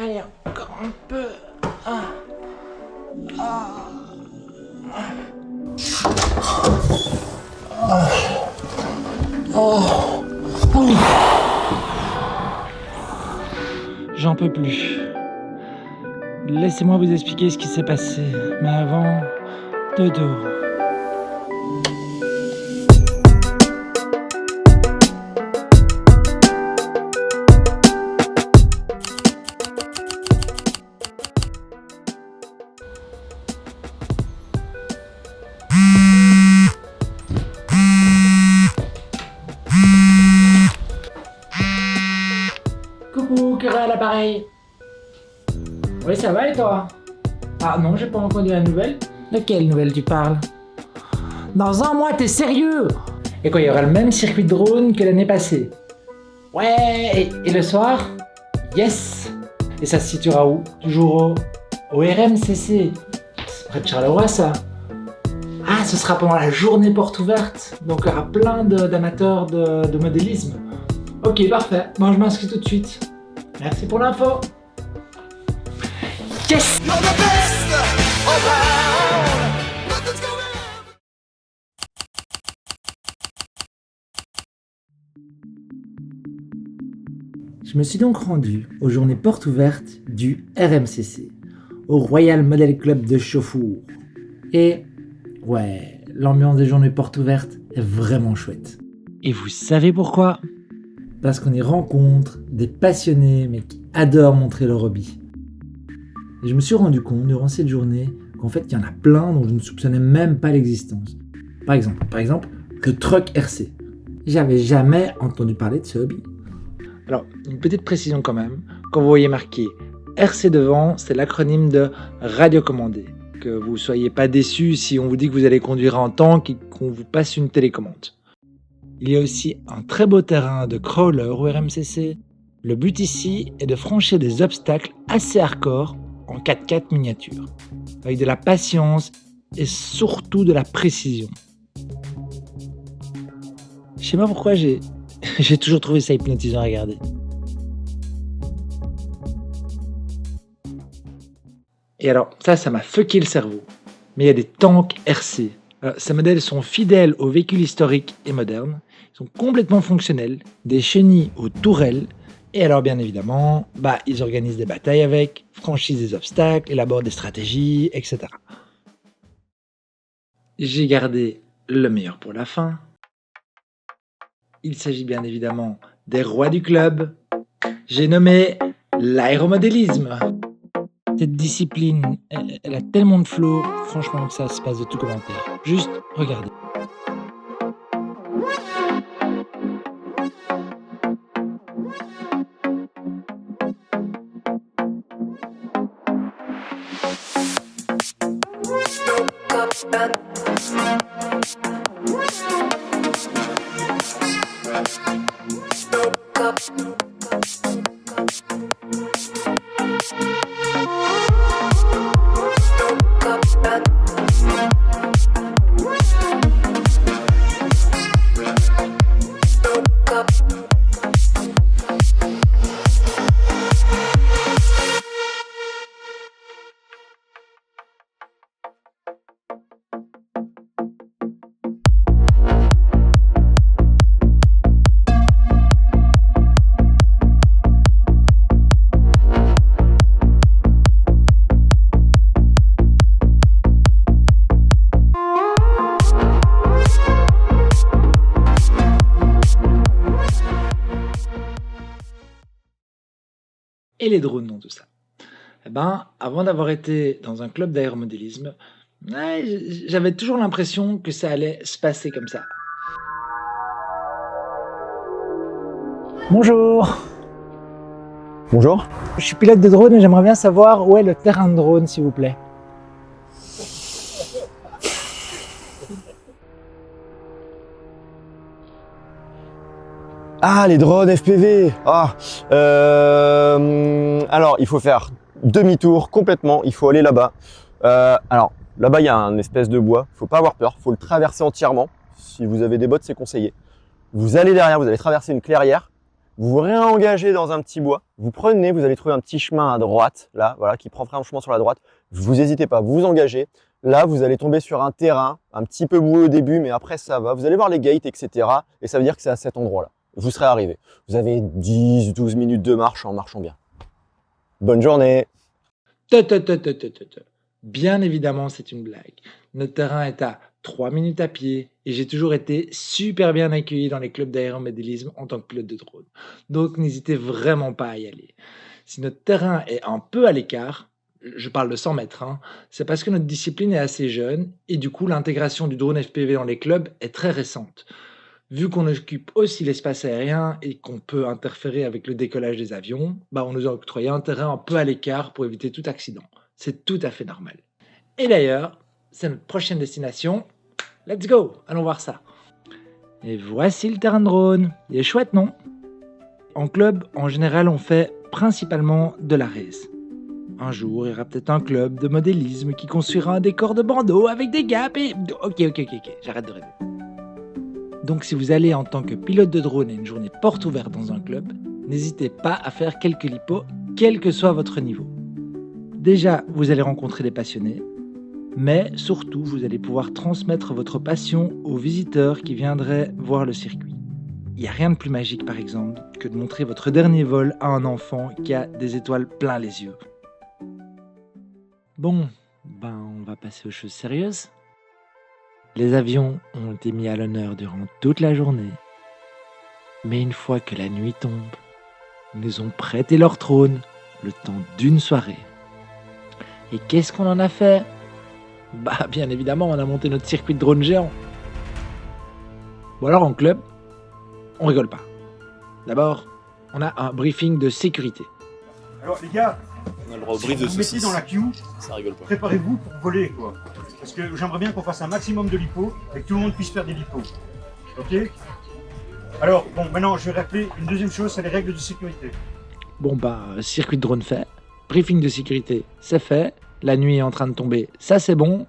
Allez, encore un peu. Ah. Ah. Ah. Oh. Oh. J'en peux plus. Laissez-moi vous expliquer ce qui s'est passé. Mais avant, dodo. Coucou, Clara à l'appareil. Oui, ça va et toi? Ah non, j'ai pas entendu la nouvelle. De quelle nouvelle tu parles? Dans un mois, t'es sérieux? Et quoi, il y aura le même circuit de drone que l'année passée? Ouais, et le soir? Yes! Et ça se situera où? Toujours au RMCC. C'est près de Charleroi, ça. Ah, ce sera pendant la journée porte ouverte. Donc il y aura plein d'amateurs de modélisme. Ok, parfait. Bon, je m'inscris tout de suite. Merci pour l'info. Yes! Je me suis donc rendu aux journées portes ouvertes du RMCC, au Royal Model Club de Chauffour. Et ouais, l'ambiance des journées portes ouvertes est vraiment chouette. Et vous savez pourquoi? Parce qu'on y rencontre des passionnés mais qui adorent montrer leur hobby. Et je me suis rendu compte durant cette journée qu'en fait il y en a plein dont je ne soupçonnais même pas l'existence. Par exemple, le truck RC. J'avais jamais entendu parler de ce hobby. Alors, une petite précision quand même, quand vous voyez marqué RC devant, c'est l'acronyme de radiocommandé. Que vous ne soyez pas déçus si on vous dit que vous allez conduire en tank et qu'on vous passe une télécommande. Il y a aussi un très beau terrain de crawler au RMCC. Le but ici est de franchir des obstacles assez hardcore en 4x4 miniature, avec de la patience et surtout de la précision. Je sais pas pourquoi j'ai toujours trouvé ça hypnotisant à regarder. Et alors, ça m'a fucké le cerveau. Mais il y a des tanks RC. Ces modèles sont fidèles aux véhicules historiques et modernes. Ils sont complètement fonctionnels, des chenilles aux tourelles. Et alors, bien évidemment, ils organisent des batailles avec, franchissent des obstacles, élaborent des stratégies, etc. J'ai gardé le meilleur pour la fin. Il s'agit bien évidemment des rois du club. J'ai nommé l'aéromodélisme. Cette discipline, elle a tellement de flow, franchement que ça se passe de tout commentaire. Juste regardez. Et les drones dans tout ça? Avant d'avoir été dans un club d'aéromodélisme, j'avais toujours l'impression que ça allait se passer comme ça. Bonjour. Bonjour. Je suis pilote de drone et j'aimerais bien savoir où est le terrain de drone, s'il vous plaît. Ah, les drones FPV. Alors, il faut faire demi-tour complètement. Il faut aller là-bas. Alors, là-bas, il y a un espèce de bois. Il ne faut pas avoir peur. Il faut le traverser entièrement. Si vous avez des bottes, c'est conseillé. Vous allez derrière, vous allez traverser une clairière. vous vous réengagez dans un petit bois, vous prenez, vous allez trouver un petit chemin à droite, là, voilà, qui prend franchement sur la droite. Vous n'hésitez pas, vous vous engagez. Là, vous allez tomber sur un terrain, un petit peu boueux au début, mais après ça va. Vous allez voir les gates, etc. Et ça veut dire que c'est à cet endroit-là. Vous serez arrivé. Vous avez 10-12 minutes de marche en marchant bien. Bonne journée. Bien évidemment, c'est une blague. Notre terrain est à 3 minutes à pied et j'ai toujours été super bien accueilli dans les clubs d'aéromodélisme en tant que pilote de drone. Donc n'hésitez vraiment pas à y aller. Si notre terrain est un peu à l'écart, je parle de 100 mètres, hein, c'est parce que notre discipline est assez jeune et du coup l'intégration du drone FPV dans les clubs est très récente. Vu qu'on occupe aussi l'espace aérien et qu'on peut interférer avec le décollage des avions, on nous a octroyé un terrain un peu à l'écart pour éviter tout accident. C'est tout à fait normal. Et d'ailleurs, c'est notre prochaine destination. Let's go, allons voir ça. Et voici le terrain de drone. Il est chouette, non? En club, en général, on fait principalement de la race. Un jour, il y aura peut-être un club de modélisme qui construira un décor de bandeau avec des gaps et... Ok, j'arrête de rêver. Donc si vous allez en tant que pilote de drone et une journée porte ouverte dans un club, n'hésitez pas à faire quelques lipos, quel que soit votre niveau. Déjà, vous allez rencontrer des passionnés, mais surtout, vous allez pouvoir transmettre votre passion aux visiteurs qui viendraient voir le circuit. Il n'y a rien de plus magique, par exemple, que de montrer votre dernier vol à un enfant qui a des étoiles plein les yeux. Bon, on va passer aux choses sérieuses. Les avions ont été mis à l'honneur durant toute la journée. Mais une fois que la nuit tombe, ils nous ont prêté leur trône le temps d'une soirée. Et qu'est-ce qu'on en a fait? Bien évidemment, on a monté notre circuit de drone géant. Bon alors en club, on rigole pas. D'abord, on a un briefing de sécurité. Alors les gars, on a le droit au brief de vous mettez dans la queue, ça rigole pas. préparez-vous pour voler quoi. Parce que j'aimerais bien qu'on fasse un maximum de lipos et que tout le monde puisse faire des lipos. Ok? Alors bon, maintenant je vais rappeler une deuxième chose, c'est les règles de sécurité. Circuit de drone fait, briefing de sécurité, c'est fait. La nuit est en train de tomber, ça c'est bon.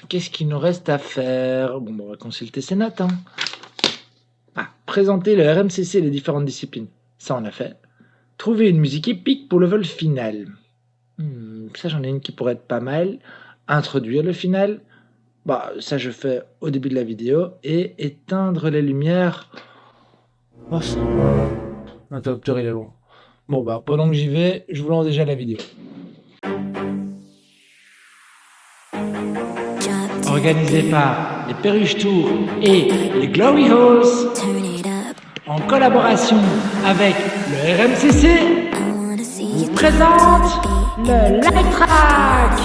Qu'est-ce qu'il nous reste à faire? On va consulter ces notes. Présenter le RMCC et les différentes disciplines, ça on a fait. Trouver une musique épique pour le vol final. Ça j'en ai une qui pourrait être pas mal. Introduire le final. Ça je fais au début de la vidéo. Et éteindre les lumières. Ça. L'interrupteur il est loin. Pendant que j'y vais, je vous lance déjà la vidéo. Organisé par les Perruches Tours et les Glory Holes, en collaboration avec le RMCC, vous présente le Light Track.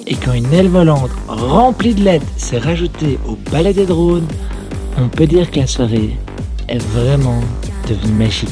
Et quand une aile volante remplie de LED s'est rajoutée au balai des drones, on peut dire que la soirée est vraiment devenue magique.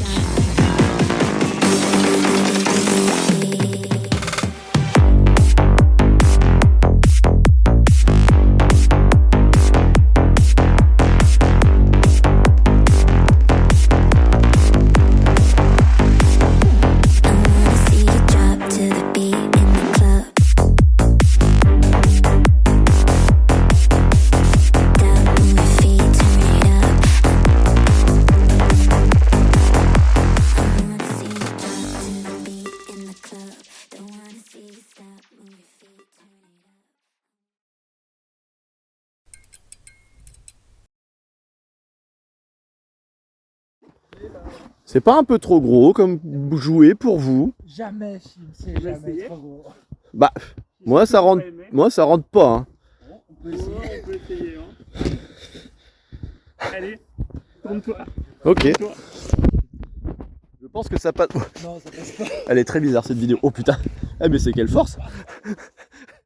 là. C'est pas un peu trop gros comme jouet pour vous? Jamais, Chim, c'est jamais trop gros. Bah, moi ça rentre pas. Hein. On peut essayer. Hein. Allez, tourne-toi. Ok. Je pense que ça passe. Non, ça passe pas. Elle est très bizarre cette vidéo. Oh putain. Eh mais c'est quelle force.